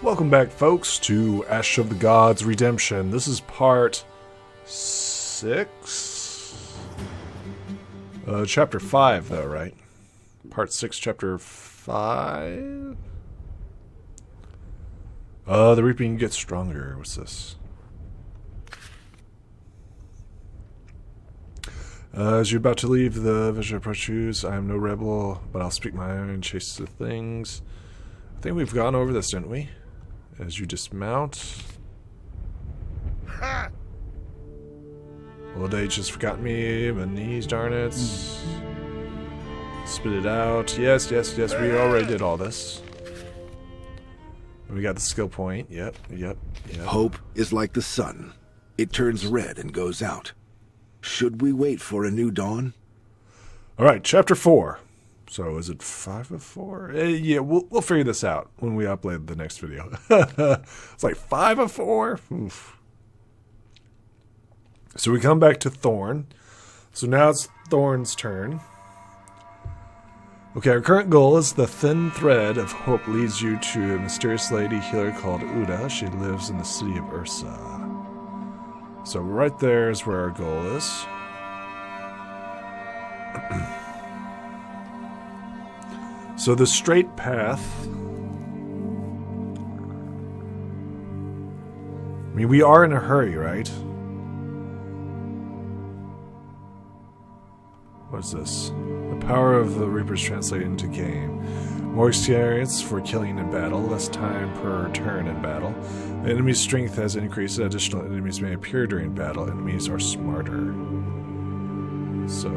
Welcome back, folks, to Ash of the Gods Redemption. This is part 6? Chapter 5, though, right? Part 6, chapter 5? The reaping gets stronger. What's this? As you're about to leave the vision approaches, I am no rebel, but I'll speak my own and chase the things. I think we've gone over this, didn't we? As you dismount. Ha! Old age has forgotten me, my knees, darn it. Spit it out. Yes, yes, yes, we already did all this. We got the skill point. Yep. Hope is like the sun. It turns red and goes out. Should we wait for a new dawn? Alright, chapter 4. So is it 5 of 4? Yeah, we'll figure this out when we upload the next video. It's like 5 of 4? Oof. So we come back to Thorn. So now it's Thorn's turn. Okay, our current goal is the thin thread of hope leads you to a mysterious lady healer called Uda. She lives in the city of Ursa. So right there is where our goal is. So the straight path. I mean, we are in a hurry, right? What is this? The power of the Reapers translated into game. More experience for killing in battle, less time per turn in battle. The enemy's strength has increased. Additional enemies may appear during battle. Enemies are smarter. So,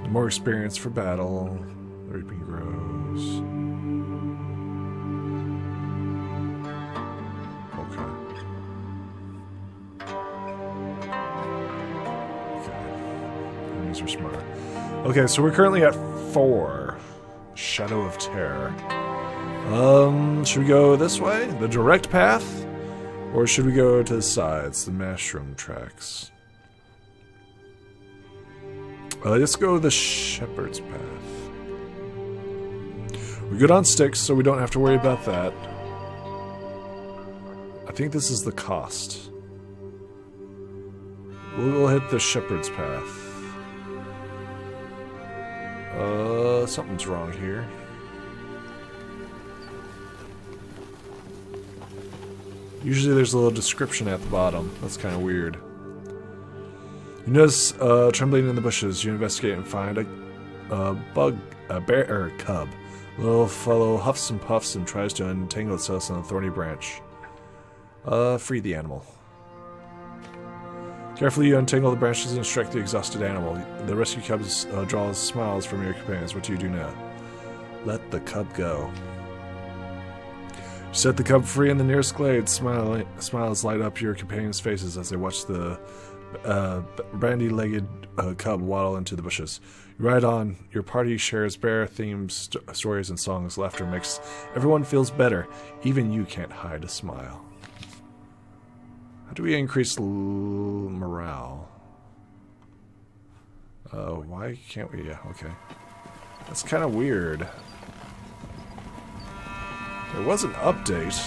more experience for battle. The reaping grows. Are smart. Okay, so we're currently at 4. Shadow of Terror. Should we go this way? The direct path? Or should we go to the sides? The mushroom tracks. Let's go the shepherd's path. We're good on sticks, so we don't have to worry about that. I think this is the cost. We'll hit the shepherd's path. Something's wrong here. Usually there's a little description at the bottom. That's kind of weird. You notice trembling in the bushes. You investigate and find a bear or a cub. The little fellow huffs and puffs and tries to untangle itself on a thorny branch. Free the animal. Carefully you untangle the branches and strike the exhausted animal. The rescue cub draws smiles from your companions. What do you do now? Let the cub go. You set the cub free in the nearest glade. Smiles light up your companions' faces as they watch the bandy-legged cub waddle into the bushes. You ride on. Your party shares bear-themed stories and songs. Laughter makes everyone feels better. Even you can't hide a smile. How do we increase morale? Why can't we? Yeah, okay. That's kind of weird. There was an update.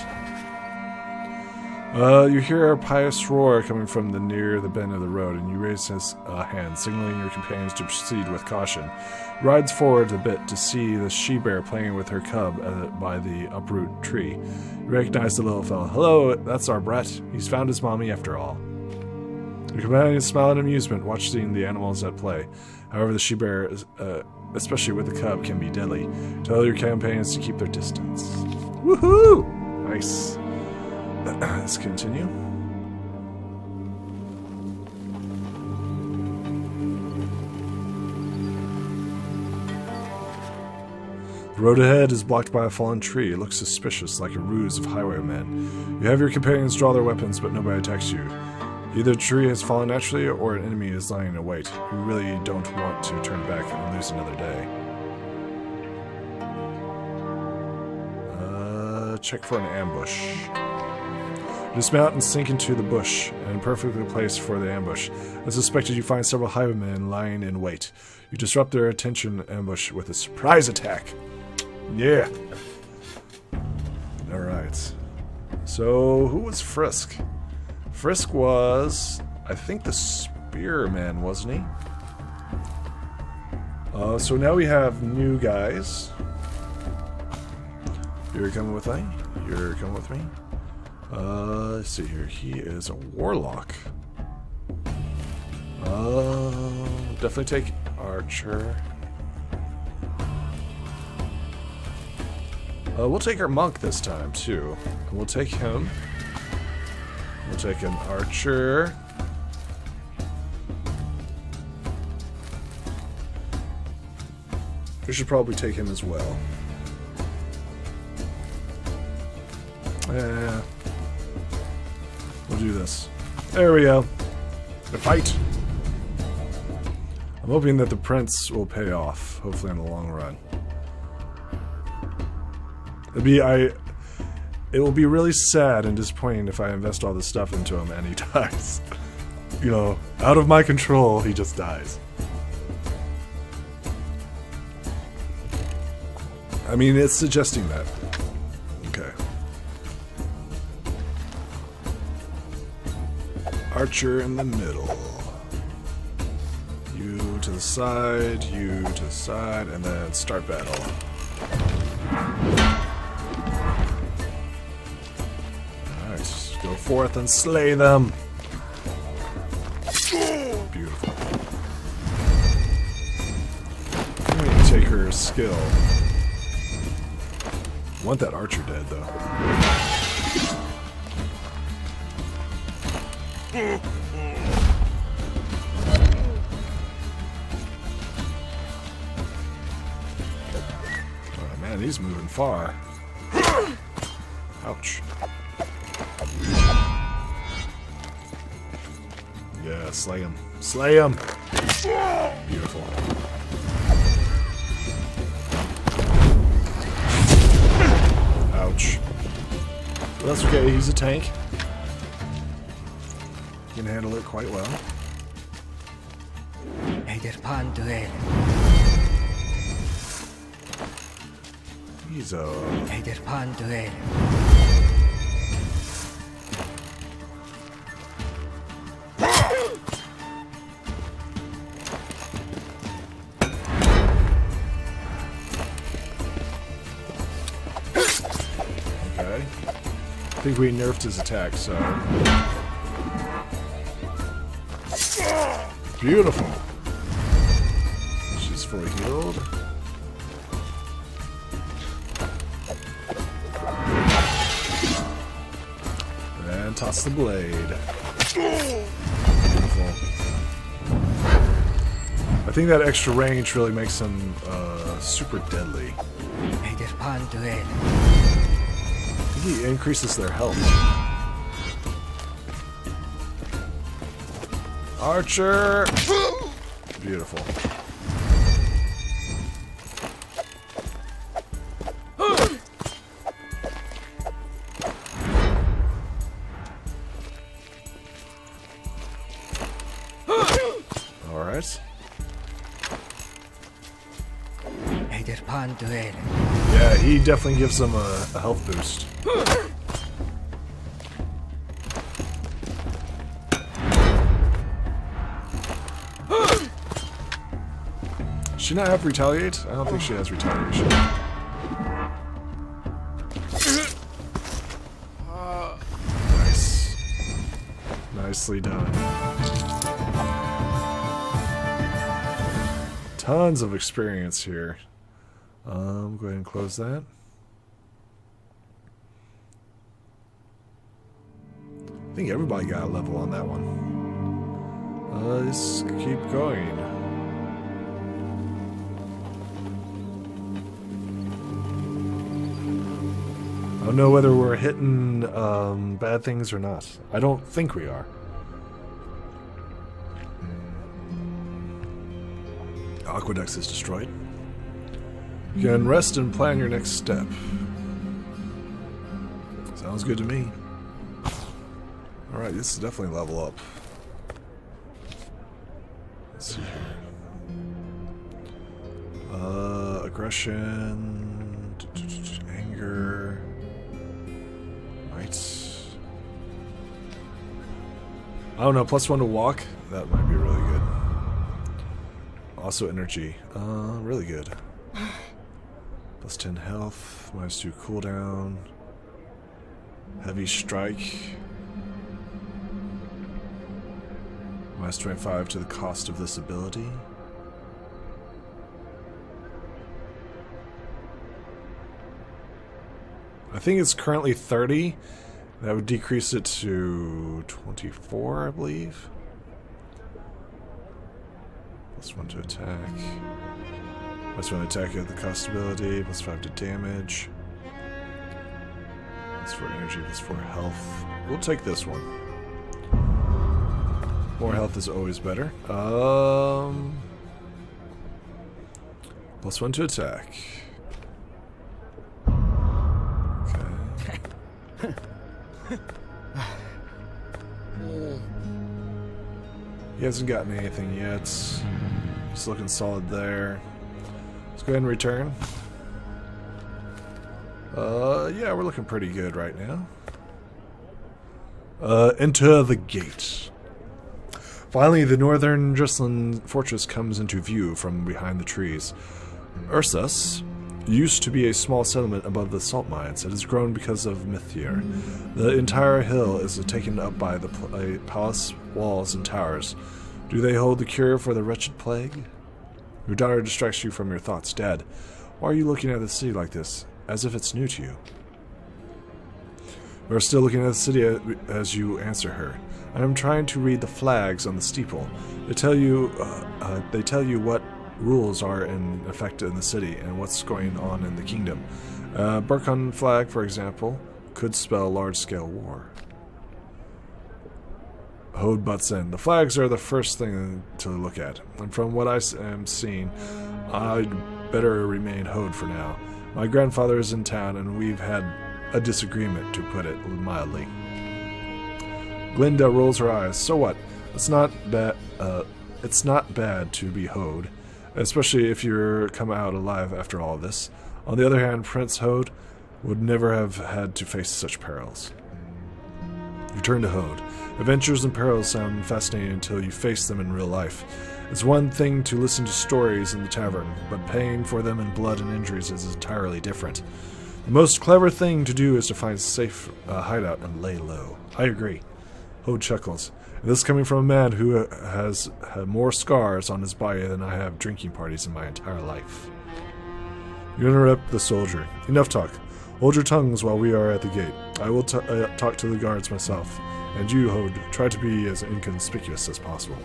You hear a pious roar coming from near the bend of the road, and you raise his hand, signaling your companions to proceed with caution. He rides forward a bit to see the she-bear playing with her cub by the uproot tree. You recognize the little fellow. Hello, that's our Brett. He's found his mommy after all. Your companions smile in amusement, watching the animals at play. However, the she-bear, especially with the cub, can be deadly. Tell your companions to keep their distance. Woohoo! Nice. Let's continue. The road ahead is blocked by a fallen tree. It looks suspicious, like a ruse of highwaymen. You have your companions draw their weapons, but nobody attacks you. Either the tree has fallen naturally, or an enemy is lying in wait. You really don't want to turn back and lose another day. Check for an ambush. Dismount and sink into the bush, and perfectly placed for the ambush. As suspected, you find several highwaymen lying in wait. You disrupt their attention ambush with a surprise attack. Yeah. Alright. So, who was Frisk? Frisk was, I think, the Spearman, wasn't he? So now we have new guys. You're coming with me? You're coming with me? Let's see here. He is a warlock. Definitely take archer. We'll take our monk this time, too. We'll take him. We'll take an archer. We should probably take him as well. Yeah. We'll do this. There we go. The fight. I'm hoping that the prince will pay off, hopefully in the long run. It will be really sad and disappointing if I invest all this stuff into him and he dies. You know, out of my control, he just dies. I mean, it's suggesting that. Okay. Archer in the middle. You to the side, you to the side, and then start battle. Alright, go forth and slay them. Beautiful. I'm going to take her skill. I want that archer dead, though. Oh man, he's moving far. Ouch. Yeah, slay him. Slay him! Beautiful. Ouch. Well, that's okay, he's a tank. He can handle it quite well. He's a... Okay. I think we nerfed his attack, so... Beautiful. She's fully healed. And toss the blade. Beautiful. I think that extra range really makes him super deadly. I think he increases their health. Archer! Beautiful. Alright. Yeah, he definitely gives them a health boost. Does she not have retaliate? I don't think she has retaliation. Nice. Nicely done. Tons of experience here. Go ahead and close that. I think everybody got a level on that one. Let's keep going. I don't know whether we're hitting bad things or not. I don't think we are. Aqueduct is destroyed. You can rest and plan your next step. Sounds good to me. Alright, this is definitely level up. Let's see here. Aggression, anger. I don't know, +1 to walk? That might be really good. Also energy. Really good. +10 health, -2 cooldown. Heavy strike. -25 to the cost of this ability. I think it's currently 30. That would decrease it to 24, I believe. +1 to attack. +1 to attack at the cost ability. +5 to damage. +4 energy, +4 health. We'll take this one. More health is always better. +1 to attack. Okay. He hasn't gotten anything yet. He's looking solid there. Let's go ahead and return. Yeah, we're looking pretty good right now. Enter the gate. Finally, the northern Druslan fortress comes into view from behind the trees. Ursus used to be a small settlement above the salt mines. It has grown because of Mithir. The entire hill is taken up by the palace walls and towers. Do they hold the cure for the wretched plague? Your daughter distracts you from your thoughts. Dad, why are you looking at the city like this, as if it's new to you? We are still looking at the city as you answer her. I am trying to read the flags on the steeple. They tell you what rules are in effect in the city and what's going on in the kingdom. Burkhan flag, for example, could spell large-scale war. Hode butts in. The flags are the first thing to look at, and from what I am seeing, I'd better remain Hode for now. My grandfather is in town, and we've had a disagreement, to put it mildly. Glinda rolls her eyes. So what? It's not bad to be Hode, especially if you're come out alive after all this. On the other hand, Prince Hode would never have had to face such perils. Return to Hode. Adventures and perils sound fascinating until you face them in real life. It's one thing to listen to stories in the tavern, but paying for them in blood and injuries is entirely different. The most clever thing to do is to find a safe hideout and lay low. I agree. Hode chuckles. And this coming from a man who has had more scars on his body than I have drinking parties in my entire life. You interrupt the soldier. Enough talk. Hold your tongues while we are at the gate. I will talk to the guards myself. And you, Hode, try to be as inconspicuous as possible.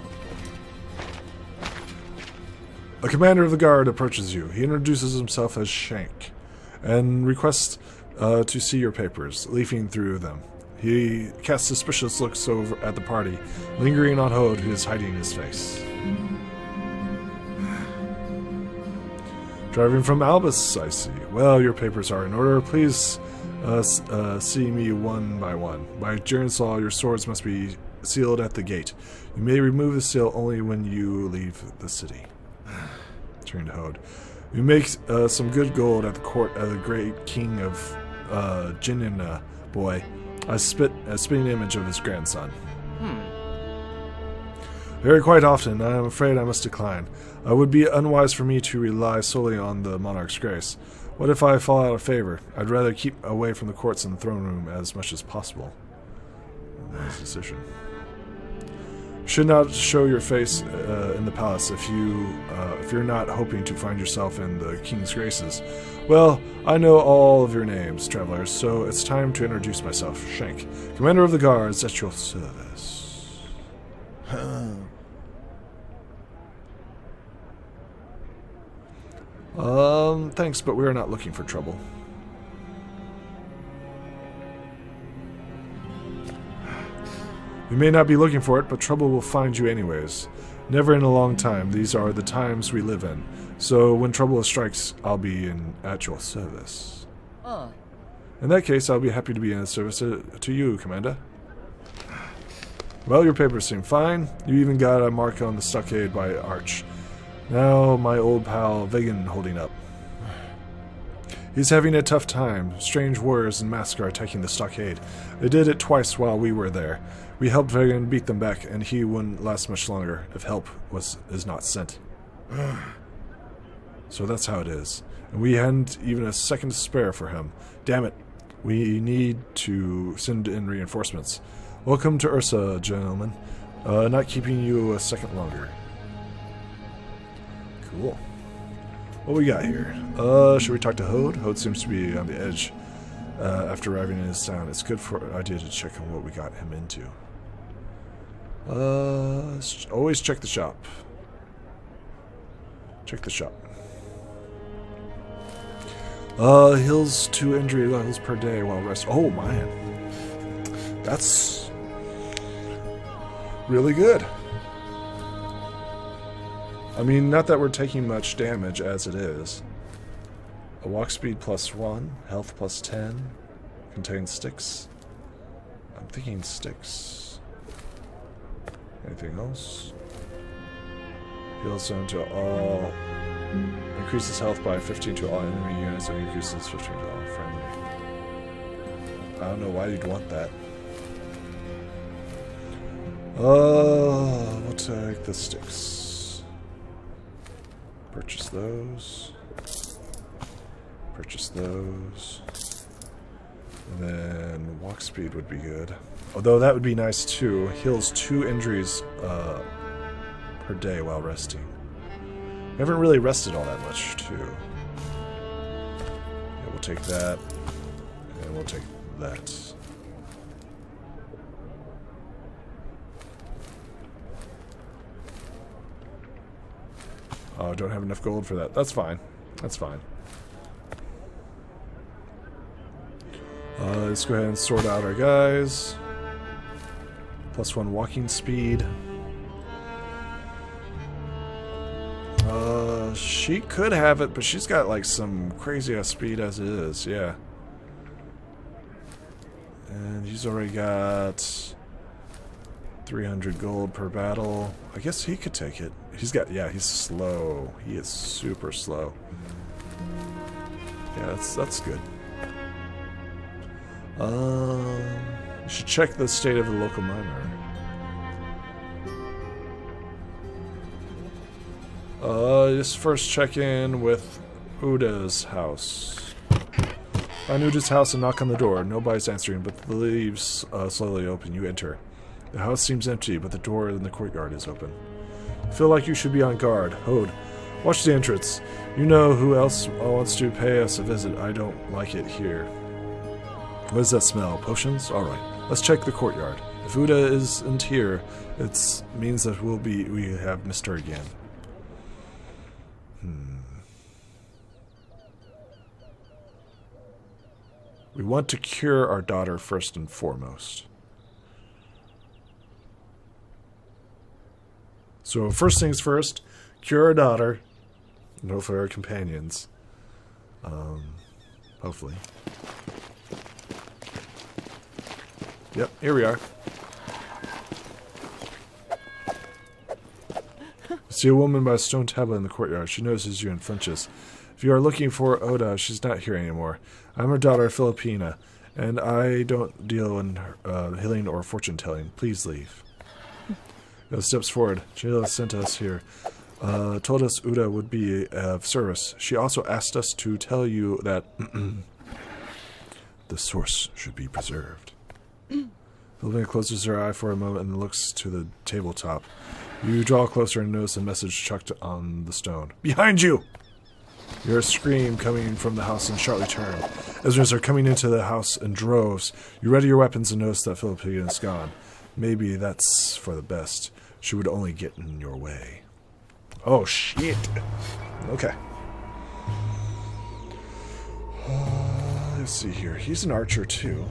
A commander of the guard approaches you. He introduces himself as Shank and requests to see your papers, leafing through them. He casts suspicious looks over at the party, lingering on Hode, who is hiding his face. Driving from Albus, I see. Well, your papers are in order. Please see me one by one. By Jiren's law, your swords must be sealed at the gate. You may remove the seal only when you leave the city. Turn to Hode. You make some good gold at the court of the great king of Jinnina, boy. A spitting image of his grandson. Very quite often, I am afraid I must decline. It would be unwise for me to rely solely on the monarch's grace. What if I fall out of favor? I'd rather keep away from the courts and the throne room as much as possible. Nice decision. Should not show your face in the palace if you're not hoping to find yourself in the king's graces. Well, I know all of your names, travelers, so it's time to introduce myself. Shank, commander of the guards, at your service. Thanks, but we're not looking for trouble. You may not be looking for it, but trouble will find you anyways. Never in a long time. These are the times we live in. So when trouble strikes, I'll be at your service. In that case, I'll be happy to be in service to you, Commander. Well, your papers seem fine. You even got a mark on the stockade by Arch. Now, my old pal Vegan holding up. He's having a tough time. Strange warriors in masks are attacking the stockade. They did it twice while we were there. We helped Vagan beat them back, and he wouldn't last much longer if help is not sent. So that's how it is. And we hadn't even a second to spare for him. Damn it. We need to send in reinforcements. Welcome to Ursa, gentlemen. Not keeping you a second longer. Cool. What we got here? Should we talk to Hode? Hode seems to be on the edge after arriving in his town. It's good for an idea to check on what we got him into. Always check the shop. Check the shop. Heals 2 injury levels per day while rest. Oh man, that's really good. I mean, not that we're taking much damage as it is. A walk speed +1, health +10, contains sticks. I'm thinking sticks. Anything else? Heals zone to all. Increases health by 15 to all enemy units and increases 15 to all friendly. I don't know why you'd want that. We'll take the sticks. Purchase those. Purchase those. And then walk speed would be good. Although that would be nice too. Heals 2 injuries per day while resting. I haven't really rested all that much too. Yeah, we'll take that. And we'll take that. Oh, I don't have enough gold for that. That's fine. That's fine. Let's go ahead and sort out our guys. +1 walking speed. She could have it, but she's got like some crazy ass speed as it is, yeah. And he's already got 300 gold per battle. I guess he could take it. He's got, yeah, he's slow. He is super slow. Yeah, that's good. You should check the state of the local miner. Just first check in with Uda's house. Find Uda's house and knock on the door. Nobody's answering, but the leaves slowly open. You enter. The house seems empty, but the door in the courtyard is open. Feel like you should be on guard. Hode, watch the entrance. You know who else wants to pay us a visit. I don't like it here. What does that smell? Potions? Alright. Let's check the courtyard. If Uda isn't here, it means that we have missed her again. We want to cure our daughter first and foremost. So first things first, cure our daughter, and hopefully our companions. Hopefully. Yep, here we are. See a woman by a stone tablet in the courtyard. She notices you and flinches. If you are looking for Oda, she's not here anymore. I'm her daughter, Filipina, and I don't deal in healing or fortune-telling. Please leave. Steps forward. Sheila sent us here. Told us Uda would be of service. She also asked us to tell you that the source should be preserved. Filipina closes her eye for a moment and looks to the tabletop. You draw closer and notice a message chucked on the stone. Behind you! You hear a scream coming from the house and sharply turn. Ezras are coming into the house in droves. You ready your weapons and notice that Filipina is gone. Maybe that's for the best. She would only get in your way. Oh, shit. Okay. Let's see here. He's an archer, too.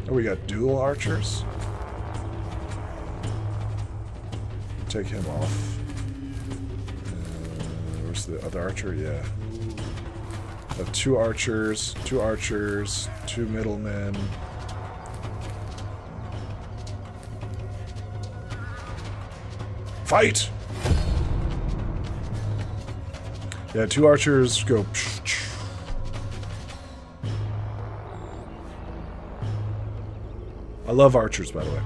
Oh, we got dual archers? Take him off. Where's the other archer? Yeah. Have 2 archers, 2 middlemen. Fight! Yeah, 2 archers go... I love archers, by the way.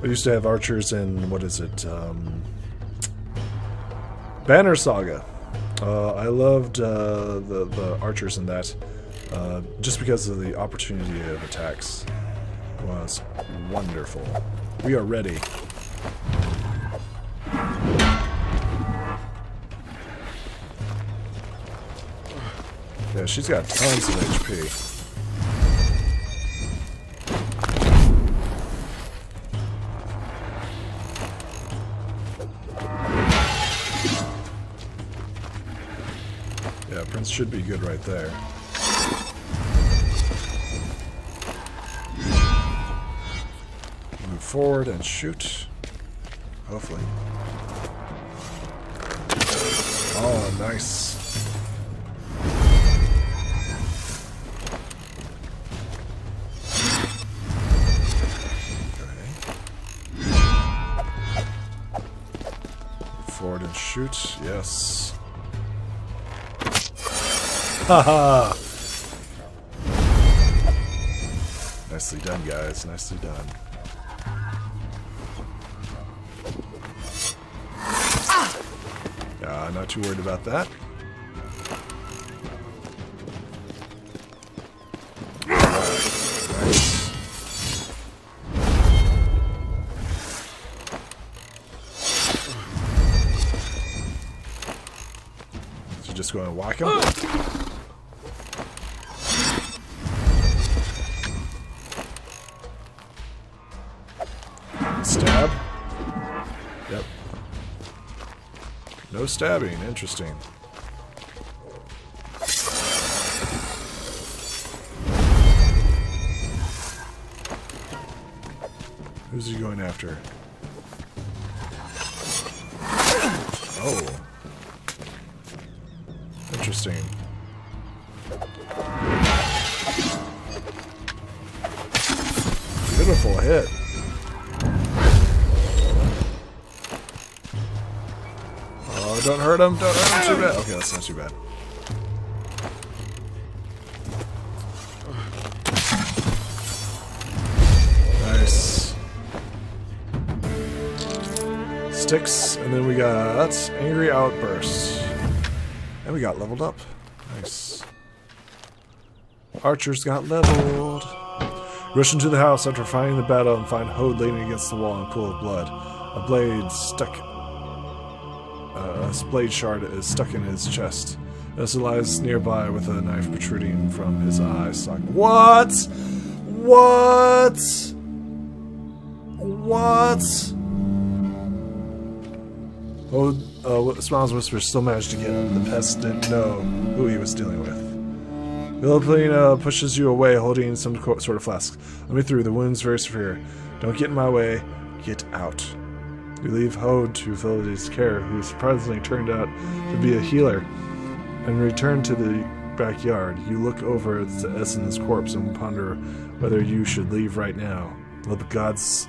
I used to have archers in, what is it, Banner Saga. I loved the archers in that, just because of the opportunity of attacks. It was wonderful. We are ready. Yeah, she's got tons of HP. Yeah, Prince should be good right there. Move forward and shoot. Hopefully. Oh, nice. Forward and shoot, yes. Haha! Nicely done, guys. Nicely done. Not too worried about that. Nice. So just go and whack him. Stab. Yep. No stabbing. Interesting. Who's he going after? Oh. Interesting. Beautiful hit. Oh, don't hurt him. Don't hurt him too bad. Okay, that's not too bad. Nice. Sticks, and then we got Angry Outburst. And we got leveled up. Nice. Archers got leveled. Rush into the house after fighting the battle and find Hode leaning against the wall in a pool of blood. A blade shard is stuck in his chest. Elsa lies nearby with a knife protruding from his eye socket. What? What? What? Hode, Smiles Whisper still managed to get him. The pest didn't know who he was dealing with. Philippine pushes you away, holding some sort of flask. Let me through. The wound's very severe. Don't get in my way. Get out. You leave Hode to Philippines' care, who surprisingly turned out to be a healer, and return to the backyard. You look over at Essen's corpse and ponder whether you should leave right now. Will the gods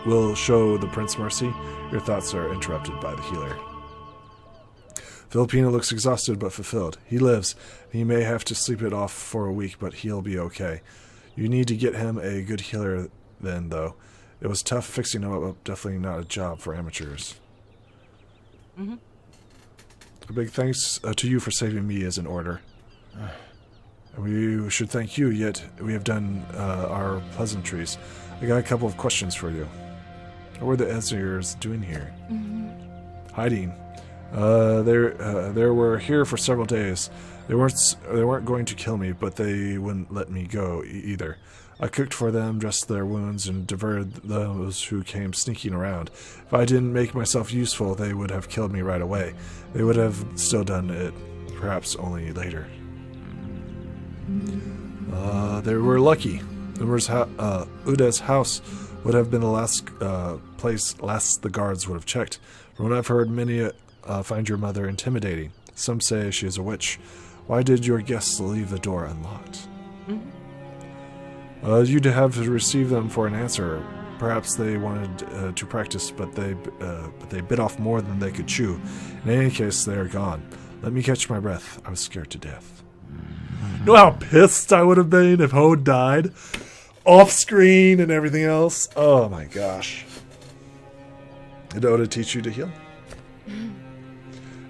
will show the prince mercy? Your thoughts are interrupted by the healer. Filipina looks exhausted but fulfilled. He lives. He may have to sleep it off for a week, but he'll be okay. You need to get him a good healer then, though. It was tough fixing him up, definitely not a job for amateurs. A big thanks to you for saving me is in order. And we should thank you, yet we have done our pleasantries. I got a couple of questions for you. What were the Ezreals doing here? Hiding. They were here for several days. They weren't going to kill me, but they wouldn't let me go either. I cooked for them, dressed their wounds, and diverted those who came sneaking around. If I didn't make myself useful, they would have killed me right away. They would have still done it, perhaps only later. They were lucky. Uda's house would have been the last place the guards would have checked. From what I've heard, many find your mother intimidating. Some say she is a witch. Why did your guests leave the door unlocked? You'd have to receive them for an answer. Perhaps they wanted to practice, but they bit off more than they could chew. In any case, they are gone. Let me catch my breath. I was scared to death. You know how pissed I would have been if Ho died? Off screen and everything else. Oh my gosh. Did Oda teach you to heal?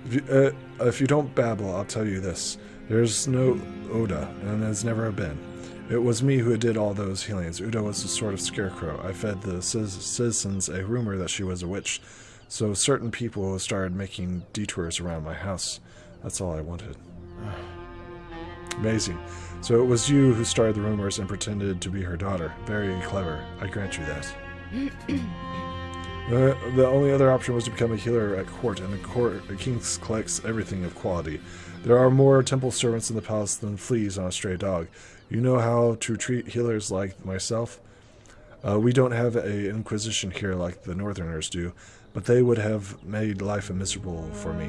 If you don't babble, I'll tell you this. There's no Oda, and there's never been. It was me who did all those healings. Uda was a sort of scarecrow. I fed the citizens a rumor that she was a witch, so certain people started making detours around my house. That's all I wanted. Amazing. So it was you who started the rumors and pretended to be her daughter. Very clever. I grant you that. The only other option was to become a healer at court, and the king collects everything of quality. There are more temple servants in the palace than fleas on a stray dog. You know how to treat healers like myself? We don't have an inquisition here like the northerners do, but they would have made life miserable for me.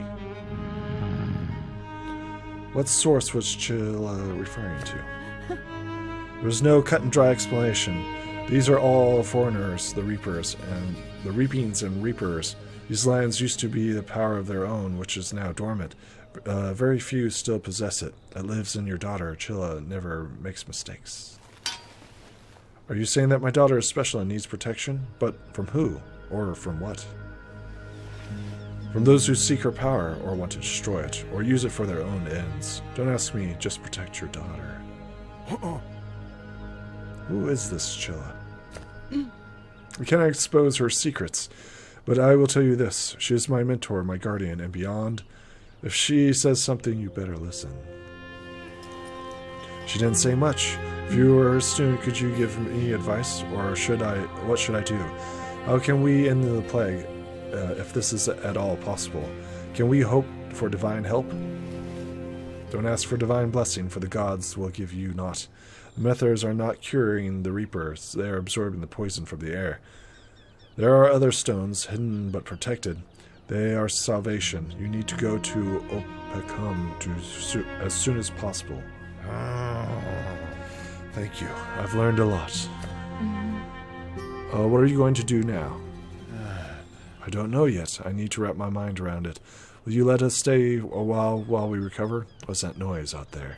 What source was Chilla referring to? There was no cut-and-dry explanation. These are all foreigners, the Reapers, and the Reapings and Reapers. These lands used to be the power of their own, which is now dormant. Very few still possess it. It lives in your daughter. Chilla never makes mistakes. Are you saying that my daughter is special and needs protection? But from who? Or from what? From those who seek her power, or want to destroy it, or use it for their own ends. Don't ask me, just protect your daughter. Who is this Chilla? We cannot expose her secrets, but I will tell you this. She is my mentor, my guardian, and beyond. If she says something, you better listen. She didn't say much. If you were her student, could you give me advice? Or what should I do? How can we end the plague, if this is at all possible? Can we hope for divine help? Don't ask for divine blessing, for the gods will give you naught. The Methers are not curing the Reapers. They are absorbing the poison from the air. There are other stones, hidden but protected. They are salvation. You need to go to Opacum as soon as possible. Thank you. I've learned a lot. What are you going to do now? I don't know yet. I need to wrap my mind around it. Will you let us stay a while we recover? What's that noise out there?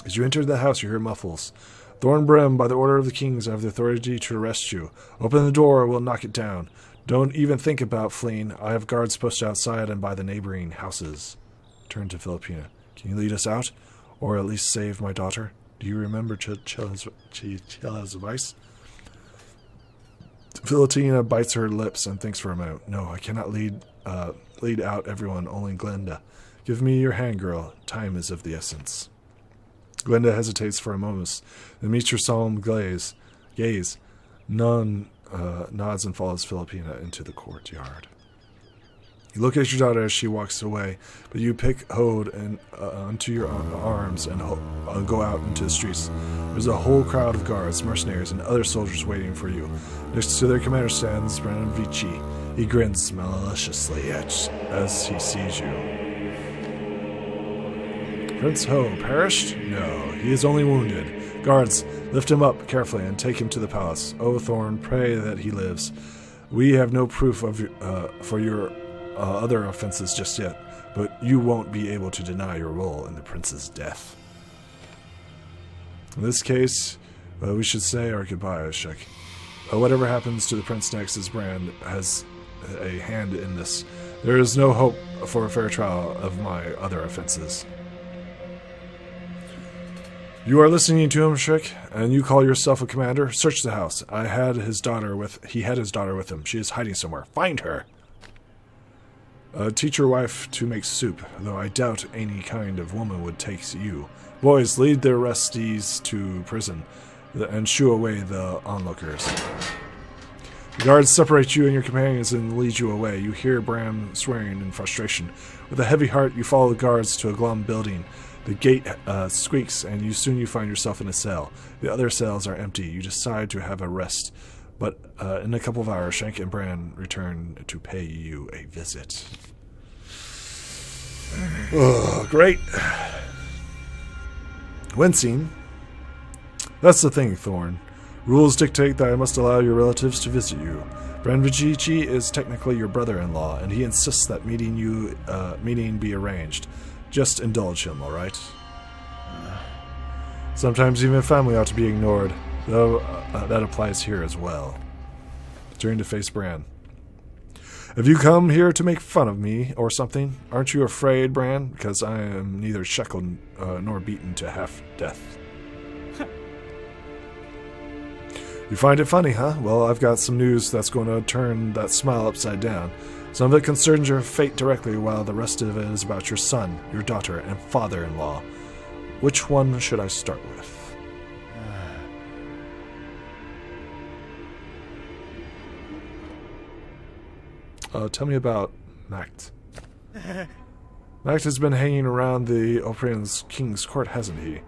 As you enter the house, you hear muffles. Thornbrim, by the order of the kings, I have the authority to arrest you. Open the door, or we'll knock it down. Don't even think about fleeing. I have guards posted outside and by the neighboring houses. Turn to Filipina. Can you lead us out? Or at least save my daughter? Do you remember Chilla's advice? Filipina bites her lips and thinks for a moment. No, I cannot lead out everyone, only Glenda. Give me your hand, girl. Time is of the essence. Glenda hesitates for a moment, then meets your solemn gaze. None nods and follows Filipina into the courtyard. You look at your daughter as she walks away, but you pick Hode and onto your arms and go out into the streets. There's a whole crowd of guards, mercenaries, and other soldiers waiting for you. Next to their commander stands Brandon Vici. He grins maliciously as he sees you. Prince Ho perished? No, he is only wounded. Guards, lift him up carefully and take him to the palace. O Thorn, pray that he lives. We have no proof of for your other offenses just yet, but you won't be able to deny your role in the prince's death. In this case, we should say our goodbyes, Shek. Whatever happens to the prince next, his brand has a hand in this. There is no hope for a fair trial of my other offenses. You are listening to him, Shrik, and you call yourself a commander? Search the house. He had his daughter with him. She is hiding somewhere. Find her. Teach your wife to make soup, though I doubt any kind of woman would take you. Boys, lead the arrestees to prison, and shoo away the onlookers. The guards separate you and your companions and lead you away. You hear Bram swearing in frustration. With a heavy heart, you follow the guards to a glum building. The gate squeaks, and you soon find yourself in a cell. The other cells are empty. You decide to have a rest. But in a couple of hours, Shank and Bran return to pay you a visit. Oh, great. Wincing. That's the thing, Thorn. Rules dictate that I must allow your relatives to visit you. Branvici is technically your brother-in-law, and he insists that meeting be arranged. Just indulge him, all right? Sometimes even family ought to be ignored, though that applies here as well. Turning to face Bran. Have you come here to make fun of me or something? Aren't you afraid, Bran? Because I am neither shackled nor beaten to half-death. You find it funny, huh? Well, I've got some news that's going to turn that smile upside down. Some of it concerns your fate directly, while the rest of it is about your son, your daughter, and father-in-law. Which one should I start with? Tell me about Macht. Macht has been hanging around the Operian's king's court, hasn't he?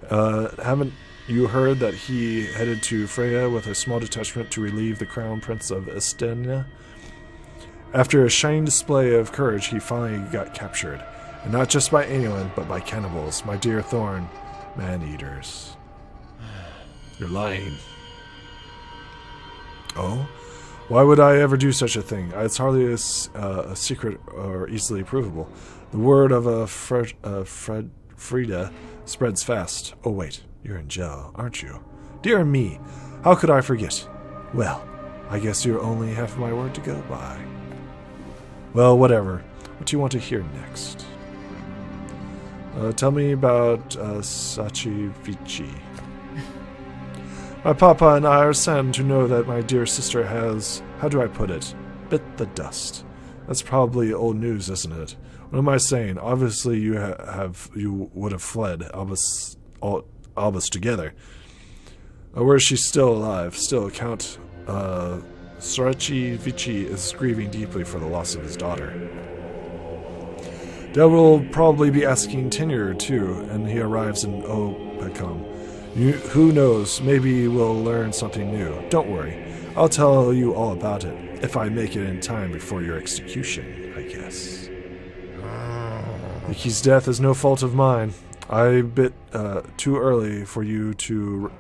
Haven't you heard that he headed to Freya with a small detachment to relieve the crown prince of Estennia? After a shining display of courage, he finally got captured. And not just by anyone, but by cannibals, my dear Thorn, man-eaters. You're lying. Oh? Why would I ever do such a thing? It's hardly a secret or easily provable. The word of a Frida spreads fast. Oh wait, you're in jail, aren't you? Dear me, how could I forget? Well, I guess you only have my word to go by. Well, whatever. What do you want to hear next? Tell me about Sachi Vici. My papa and I are saddened to know that my dear sister has, how do I put it, bit the dust. That's probably old news, isn't it? What am I saying? Obviously you would have fled, Albus together. Or is she still alive? Still, Count Sachi Vici is grieving deeply for the loss of his daughter. Dad will probably be asking tenure, too, and he arrives in Opecom. Who knows, maybe we'll learn something new. Don't worry, I'll tell you all about it, if I make it in time before your execution, I guess. Vicky's death is no fault of mine. I bit too early for you to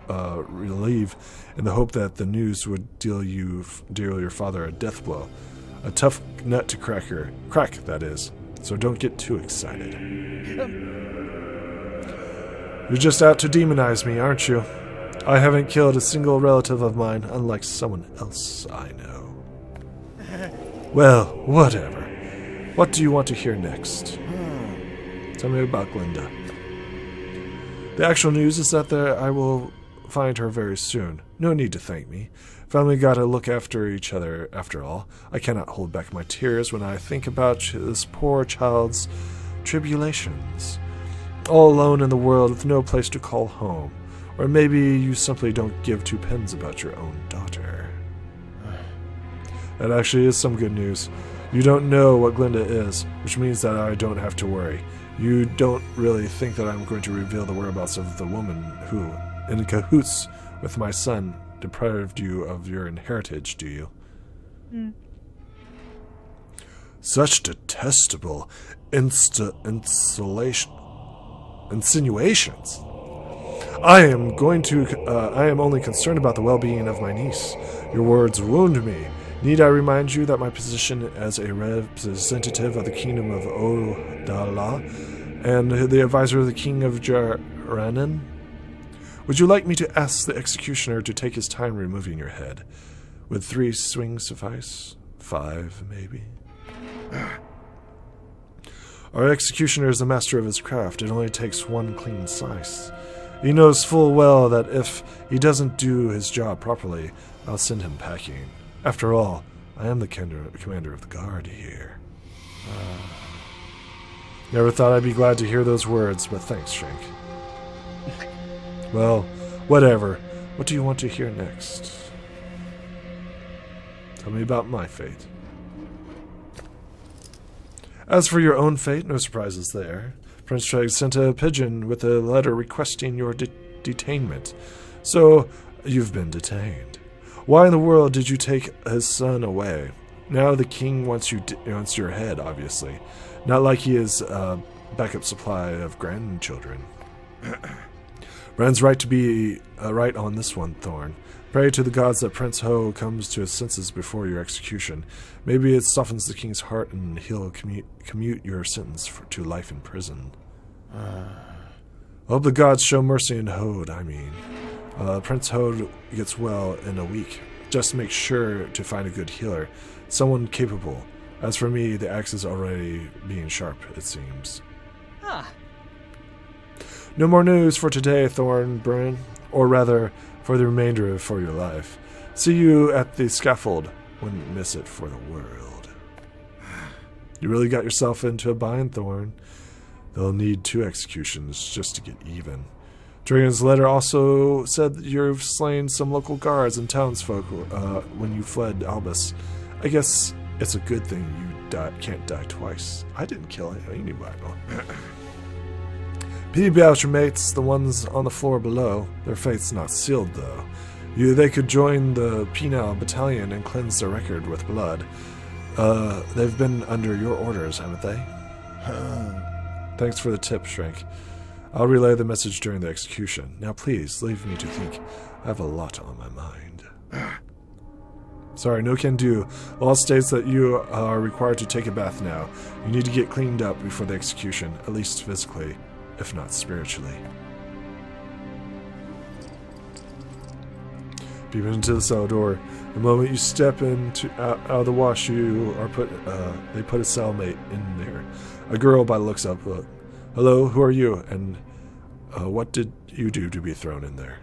relieve, in the hope that the news would deal your father a death blow. A tough nut to crack, that is. So don't get too excited. You're just out to demonize me, aren't you? I haven't killed a single relative of mine, unlike someone else I know. Well, whatever. What do you want to hear next? Tell me about Glinda. The actual news is that I will find her very soon. No need to thank me. Family gotta look after each other, after all. I cannot hold back my tears when I think about this poor child's tribulations. All alone in the world with no place to call home. Or maybe you simply don't give two pins about your own daughter. That actually is some good news. You don't know what Glinda is, which means that I don't have to worry. You don't really think that I'm going to reveal the whereabouts of the woman who, in cahoots with my son, deprived you of your inheritance, do you? Such detestable insinuations. I am only concerned about the well-being of my niece. Your words wound me. Need I remind you that my position as a representative of the kingdom of Odala and the advisor of the king of Jaranen? Would you like me to ask the executioner to take his time removing your head? Would 3 swings suffice? 5, maybe? Our executioner is the master of his craft. It only takes 1 clean slice. He knows full well that if he doesn't do his job properly, I'll send him packing. After all, I am the commander of the guard here. Never thought I'd be glad to hear those words, but thanks, Shank. Well, whatever. What do you want to hear next? Tell me about my fate. As for your own fate, no surprises there. Prince Treg sent a pigeon with a letter requesting your detainment. So, you've been detained. Why in the world did you take his son away? Now the king wants your head, obviously. Not like he is a backup supply of grandchildren. Bran's right to be right on this one, Thorn. Pray to the gods that Prince Ho comes to his senses before your execution. Maybe it softens the king's heart and he'll commute your sentence to life in prison. I hope the gods show mercy in Hode, Prince Hode gets well in a week. Just make sure to find a good healer, someone capable. As for me, the axe is already being sharp, it seems. No more news for today, Thornburn, or rather, for the remainder of your life. See you at the scaffold. Wouldn't miss it for the world. You really got yourself into a bind, Thorn. They'll need 2 executions just to get even. Dragon's letter also said that you've slain some local guards and townsfolk when you fled Albus. I guess it's a good thing you can't die twice. I didn't kill anybody. Pity about your mates, the ones on the floor below. Their fate's not sealed, though. They could join the penal battalion and cleanse their record with blood. They've been under your orders, haven't they? Thanks for the tip, Shrink. I'll relay the message during the execution. Now please, leave me to think. I have a lot on my mind. Sorry, no can do. Law states that you are required to take a bath now. You need to get cleaned up before the execution, at least physically, if not spiritually. Peep into the cell door. The moment you step out of the wash, you are they put a cellmate in there. A girl by the looks up. Hello, who are you? And what did you do to be thrown in there?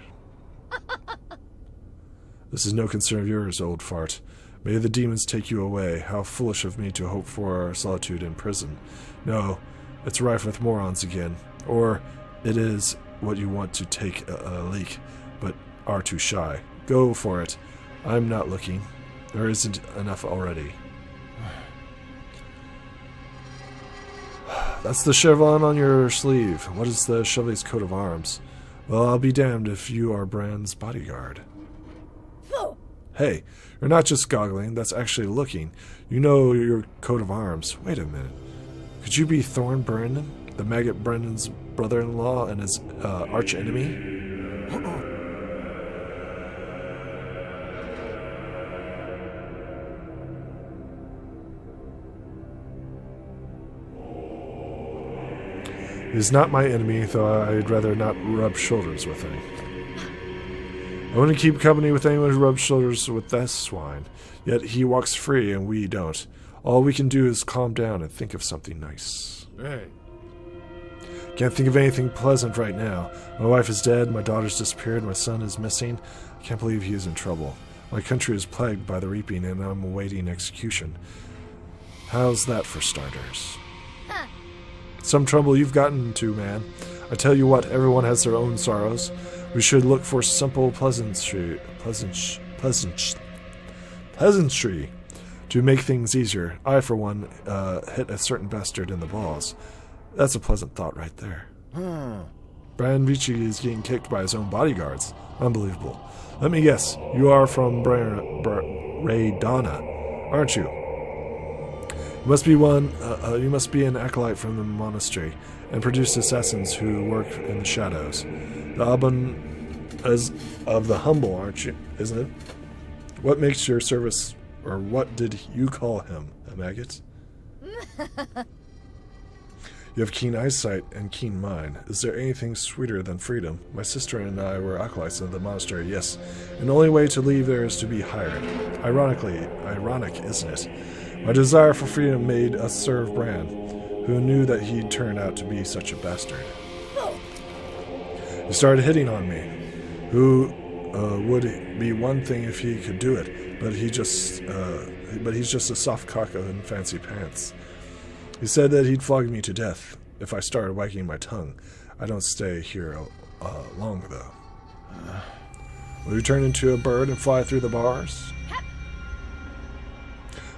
This is no concern of yours, old fart. May the demons take you away. How foolish of me to hope for solitude in prison. No, it's rife with morons again. Or it is what you want to take a leak, but are too shy. Go for it. I'm not looking. There isn't enough already. That's the chevron on your sleeve. What is the Chevalier's coat of arms? Well, I'll be damned if you are Bran's bodyguard. Hey, you're not just goggling, that's actually looking. You know your coat of arms. Wait a minute. Could you be Thorn Brennan, the maggot Brennan's brother-in-law and his arch-enemy? He's not my enemy, though I'd rather not rub shoulders with him. I wouldn't keep company with anyone who rubs shoulders with this swine. Yet he walks free and we don't. All we can do is calm down and think of something nice. Hey. Can't think of anything pleasant right now. My wife is dead, my daughter's disappeared, my son is missing. I can't believe he is in trouble. My country is plagued by the reaping and I'm awaiting execution. How's that for starters? Some trouble you've gotten into, man. I tell you what, everyone has their own sorrows. We should look for simple pleasantry to make things easier. I, for one, hit a certain bastard in the balls. That's a pleasant thought right there. Bran Vici is getting kicked by his own bodyguards. Unbelievable. Let me guess, you are from Raydana, aren't you? You must be an acolyte from the monastery, and produce assassins who work in the shadows. The Aban is of the humble, aren't you? Isn't it? What makes your service, or what did you call him, a maggot? You have keen eyesight and keen mind. Is there anything sweeter than freedom? My sister and I were acolytes of the monastery, yes. And the only way to leave there is to be hired. Ironic, isn't it? My desire for freedom made us serve Bran, who knew that he'd turn out to be such a bastard. He started hitting on me. Who would be one thing if he could do it, but he's just a soft cock in fancy pants. He said that he'd flog me to death if I started wagging my tongue. I don't stay here long, though. Will you turn into a bird and fly through the bars?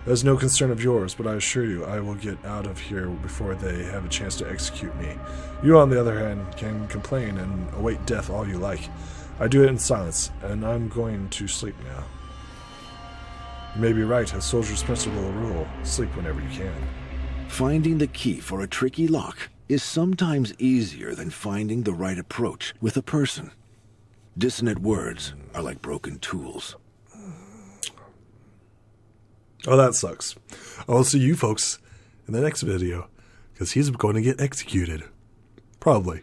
That's no concern of yours, but I assure you I will get out of here before they have a chance to execute me. You, on the other hand, can complain and await death all you like. I do it in silence, and I'm going to sleep now. You may be right, a soldier's principal rule, sleep whenever you can. Finding the key for a tricky lock is sometimes easier than finding the right approach with a person. Dissonant words are like broken tools. Oh, that sucks. I'll see you folks in the next video, because he's going to get executed. Probably.